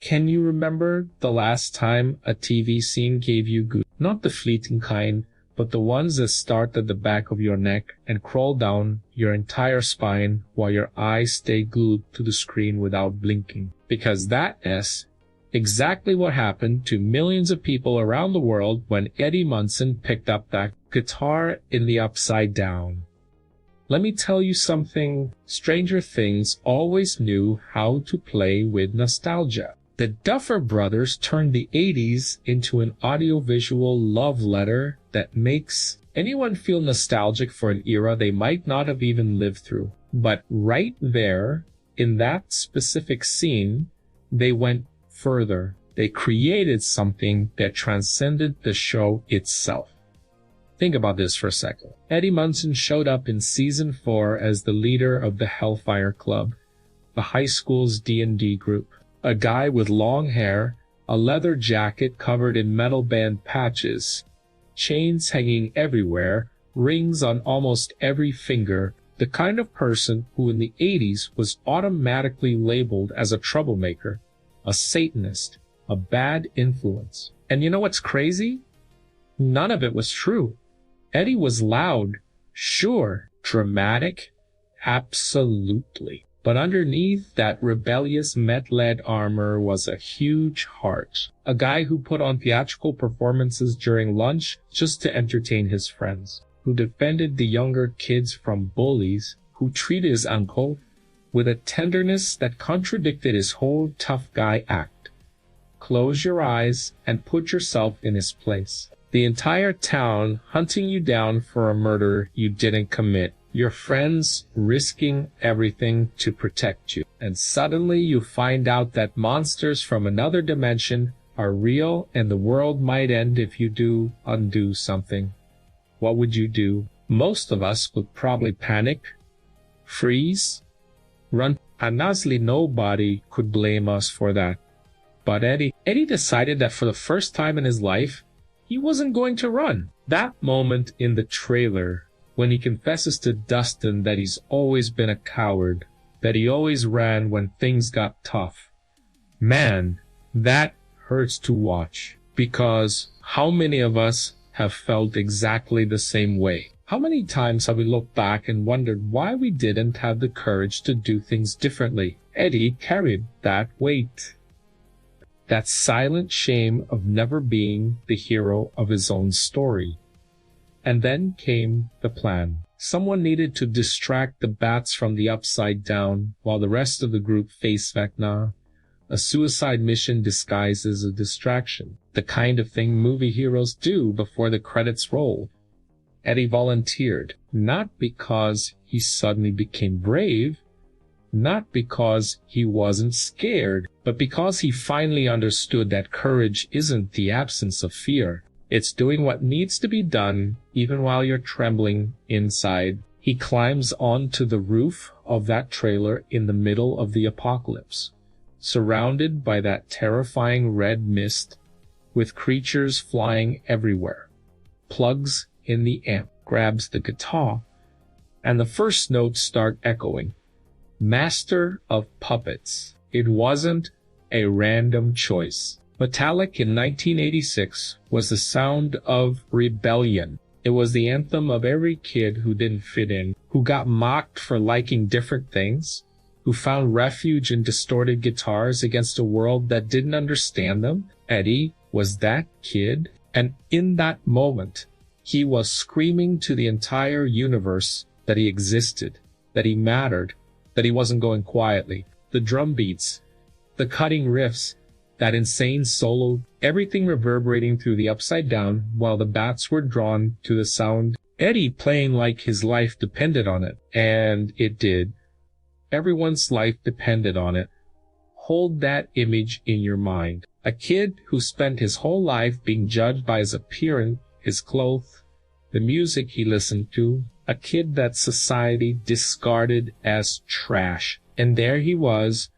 Can you remember the last time a TV scene gave you goosebumps? Not the fleeting kind, but the ones that start at the back of your neck and crawl down your entire spine while your eyes stay glued to the screen without blinking. Because that's exactly what happened to millions of people around the world when Eddie Munson picked up that guitar in the Upside Down. Let me tell you something. Stranger Things always knew how to play with nostalgia. The Duffer Brothers turned the 80s into an audiovisual love letter that makes anyone feel nostalgic for an era they might not have even lived through. But right there, in that specific scene, they went further. They created something that transcended the show itself. Think about this for a second. Eddie Munson showed up in season 4 as the leader of the Hellfire Club, the high school's D&D group. A guy with long hair, a leather jacket covered in metal band patches, chains hanging everywhere, rings on almost every finger, the kind of person who in the 80s was automatically labeled as a troublemaker, a Satanist, a bad influence. And you know what's crazy? None of it was true. Eddie was loud, sure, dramatic, absolutely. But underneath that rebellious metalhead armor was a huge heart. A guy who put on theatrical performances during lunch just to entertain his friends, who defended the younger kids from bullies, who treated his uncle with a tenderness that contradicted his whole tough guy act. Close your eyes and put yourself in his place. The entire town hunting you down for a murder you didn't commit. Your friends risking everything to protect you. And suddenly you find out that monsters from another dimension are real and the world might end if you do undo something. What would you do? Most of us would probably panic, freeze, run, and honestly nobody could blame us for that. But Eddie decided that for the first time in his life, he wasn't going to run. That moment in the trailer, when he confesses to Dustin that he's always been a coward, that he always ran when things got tough. Man, that hurts to watch, because how many of us have felt exactly the same way? How many times have we looked back and wondered why we didn't have the courage to do things differently? Eddie carried that weight. That silent shame of never being the hero of his own story. And then came the plan. Someone needed to distract the bats from the Upside Down while the rest of the group faced vecna, a suicide mission disguised as a distraction, the kind of thing movie heroes do before the credits roll. Eddie volunteered, not because he suddenly became brave, not because he wasn't scared, but because he finally understood that courage isn't the absence of fear. It's doing what needs to be done, even while you're trembling inside. He climbs onto the roof of that trailer in the middle of the apocalypse, surrounded by that terrifying red mist, with creatures flying everywhere. Plugs in the amp, grabs the guitar, and the first notes start echoing. Master of Puppets. It wasn't a random choice. Metallica in 1986 was the sound of rebellion. It was the anthem of every kid who didn't fit in, who got mocked for liking different things, who found refuge in distorted guitars against a world that didn't understand them. Eddie was that kid, and in that moment, he was screaming to the entire universe that he existed, that he mattered, that he wasn't going quietly. The drum beats, the cutting riffs, that insane solo, everything reverberating through the Upside Down while the bats were drawn to the sound. Eddie playing like his life depended on it. And it did. Everyone's life depended on it. Hold that image in your mind. A kid who spent his whole life being judged by his appearance, his clothes, the music he listened to. A kid that society discarded as trash. And there he was,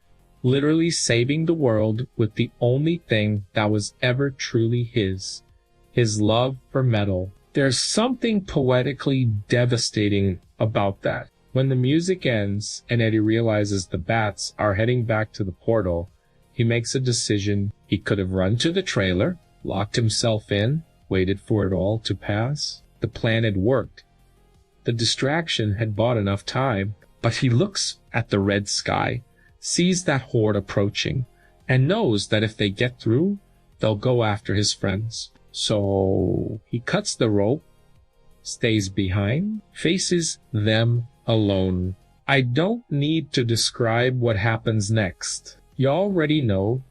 literally saving the world with the only thing that was ever truly his love for metal. There's something poetically devastating about that. When the music ends and Eddie realizes the bats are heading back to the portal, He makes a decision. He could have run to the trailer, locked himself in, waited for it all to pass. The plan had worked. The distraction had bought enough time, but he looks at the red sky, sees that horde approaching, and knows that if they get through, they'll go after his friends. So he cuts the rope, stays behind, faces them alone. I don't need to describe what happens next. You already know.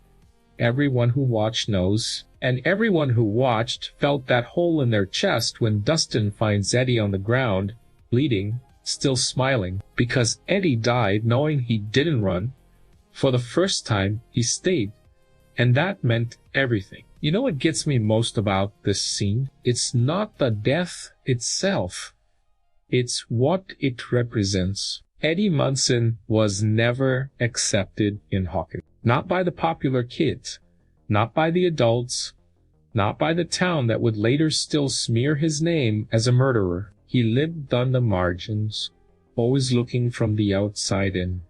Everyone who watched knows. And everyone who watched felt that hole in their chest when Dustin finds Eddie on the ground, bleeding, still smiling, because Eddie died knowing he didn't run. For the first time, he stayed. And that meant everything. You know what gets me most about this scene? It's not the death itself. It's what it represents. Eddie Munson was never accepted in Hawkins. Not by the popular kids. Not by the adults. Not by the town that would later still smear his name as a murderer. He lived on the margins, always looking from the outside in,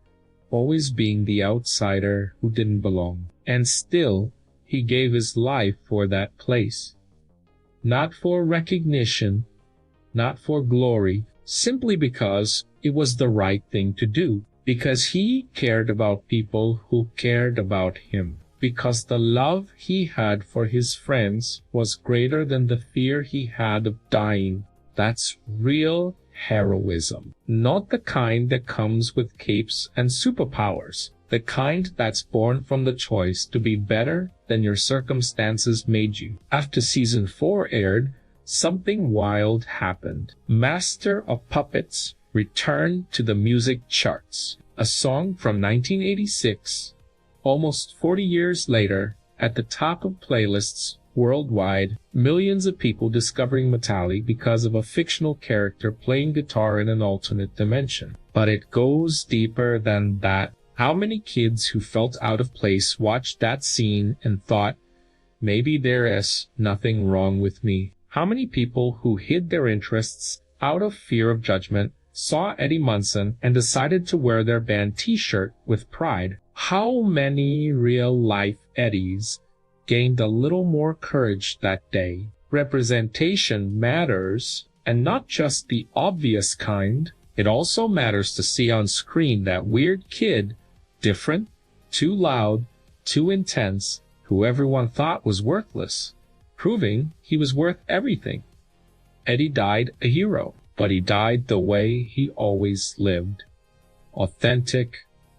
always being the outsider who didn't belong. And still, he gave his life for that place. Not for recognition, not for glory, simply because it was the right thing to do. Because he cared about people who cared about him. Because the love he had for his friends was greater than the fear he had of dying. That's real heroism. Not the kind that comes with capes and superpowers. The kind that's born from the choice to be better than your circumstances made you. After season 4 aired, something wild happened. Master of Puppets returned to the music charts. A song from 1986, almost 40 years later, at the top of playlists worldwide, millions of people discovering Metallica because of a fictional character playing guitar in an alternate dimension. But it goes deeper than that. How many kids who felt out of place watched that scene and thought, maybe there is nothing wrong with me? How many people who hid their interests out of fear of judgment saw Eddie Munson and decided to wear their band t-shirt with pride? How many real-life Eddies gained a little more courage that day? Representation matters, and not just the obvious kind. It also matters to see on screen that weird kid, different, too loud, too intense, who everyone thought was worthless, proving he was worth everything. Eddie died a hero, but he died the way he always lived. Authentic,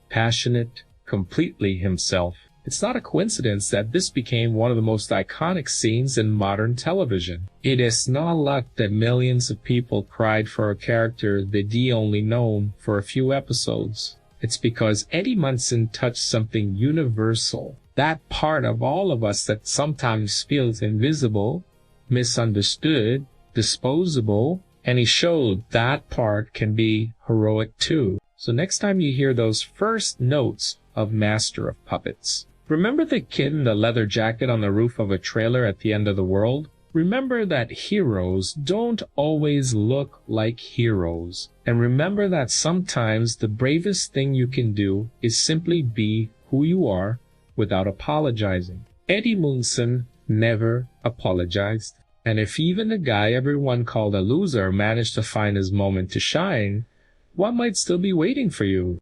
passionate, completely himself. It's not a coincidence that this became one of the most iconic scenes in modern television. It is not luck that millions of people cried for a character they'd only known for a few episodes. It's because Eddie Munson touched something universal. That part of all of us that sometimes feels invisible, misunderstood, disposable, and he showed that part can be heroic too. So next time you hear those first notes of Master of Puppets, remember the kid in the leather jacket on the roof of a trailer at the end of the world? Remember that heroes don't always look like heroes. And remember that sometimes the bravest thing you can do is simply be who you are without apologizing. Eddie Munson never apologized. And if even the guy everyone called a loser managed to find his moment to shine, what might still be waiting for you?